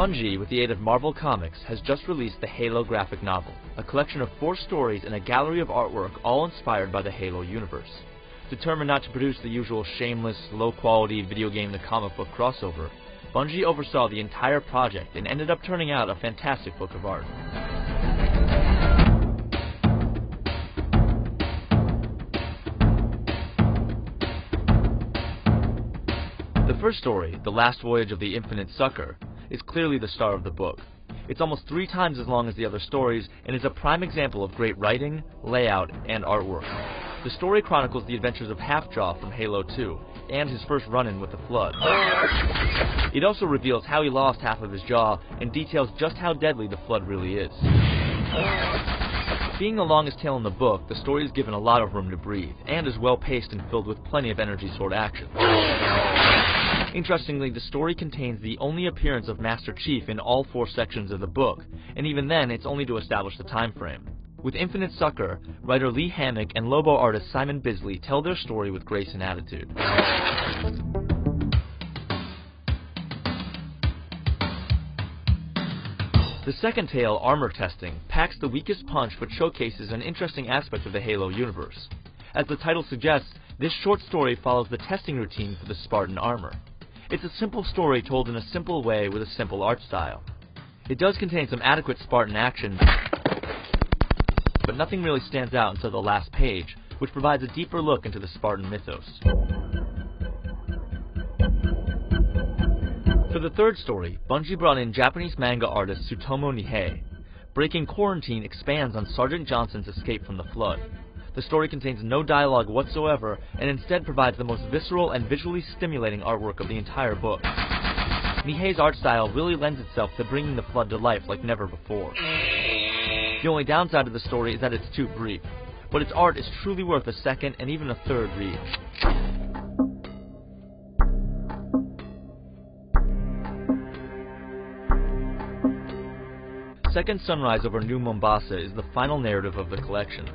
Bungie, with the aid of Marvel Comics, has just released the Halo graphic novel, a collection of 4 stories and a gallery of artwork all inspired by the Halo universe. Determined not to produce the usual shameless, low-quality video game to comic book crossover, Bungie oversaw the entire project and ended up turning out a fantastic book of art. The first story, The Last Voyage of the Infinite Sucker, is clearly the star of the book. It's almost 3 times as long as the other stories and is a prime example of great writing, layout, and artwork. The story chronicles the adventures of Halfjaw from Halo 2 and his first run-in with the Flood. It also reveals how he lost half of his jaw and details just how deadly the Flood really is. Being the longest tale in the book, the story is given a lot of room to breathe and is well-paced and filled with plenty of energy sword action. Interestingly, the story contains the only appearance of Master Chief in all 4 sections of the book, and even then it's only to establish the time frame. With Infinite Sucker, writer Lee Hammock and Lobo artist Simon Bisley tell their story with grace and attitude. The second tale, Armor Testing, packs the weakest punch but showcases an interesting aspect of the Halo universe. As the title suggests, this short story follows the testing routine for the Spartan armor. It's a simple story told in a simple way with a simple art style. It does contain some adequate Spartan action, but nothing really stands out until the last page, which provides a deeper look into the Spartan mythos. For the third story, Bungie brought in Japanese manga artist Tsutomu Nihei. Breaking Quarantine expands on Sergeant Johnson's escape from the Flood. The story contains no dialogue whatsoever and instead provides the most visceral and visually stimulating artwork of the entire book. Nihei's art style really lends itself to bringing the Flood to life like never before. The only downside of the story is that it's too brief, but its art is truly worth a second and even a third read. Second Sunrise over New Mombasa is the final narrative of the collection.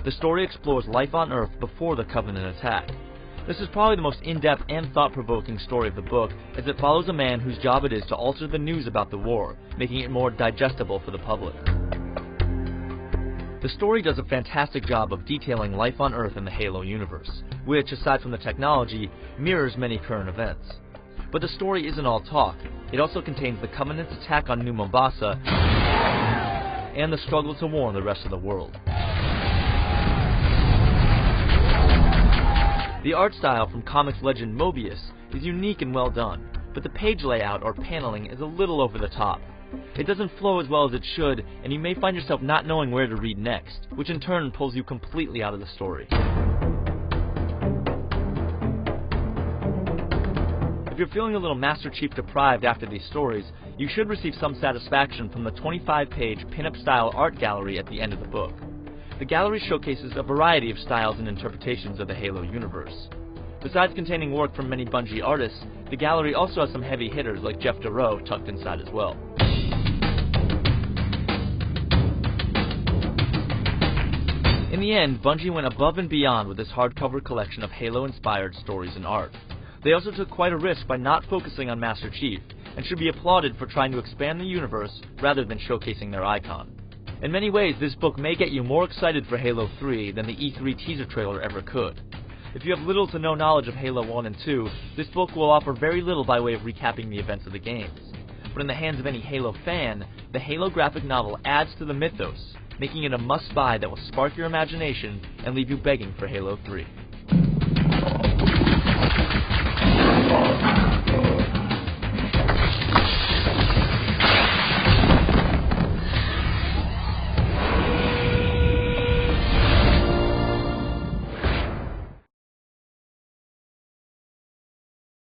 The story explores life on Earth before the Covenant attack. This is probably the most in-depth and thought-provoking story of the book, as it follows a man whose job it is to alter the news about the war, making it more digestible for the public. The story does a fantastic job of detailing life on Earth in the Halo universe, which, aside from the technology, mirrors many current events. But the story isn't all talk. It also contains the Covenant's attack on New Mombasa and the struggle to warn the rest of the world. The art style from comics legend Mobius is unique and well done, but the page layout or paneling is a little over the top. It doesn't flow as well as it should, and you may find yourself not knowing where to read next, which in turn pulls you completely out of the story. If you're feeling a little Master Chief deprived after these stories, you should receive some satisfaction from the 25-page pin-up-style art gallery at the end of the book. The gallery showcases a variety of styles and interpretations of the Halo universe. Besides containing work from many Bungie artists, the gallery also has some heavy hitters like Jeff Deroe tucked inside as well. In the end, Bungie went above and beyond with this hardcover collection of Halo-inspired stories and art. They also took quite a risk by not focusing on Master Chief, and should be applauded for trying to expand the universe rather than showcasing their icon. In many ways, this book may get you more excited for Halo 3 than the E3 teaser trailer ever could. If you have little to no knowledge of Halo 1 and 2, this book will offer very little by way of recapping the events of the games. But in the hands of any Halo fan, the Halo graphic novel adds to the mythos, making it a must-buy that will spark your imagination and leave you begging for Halo 3.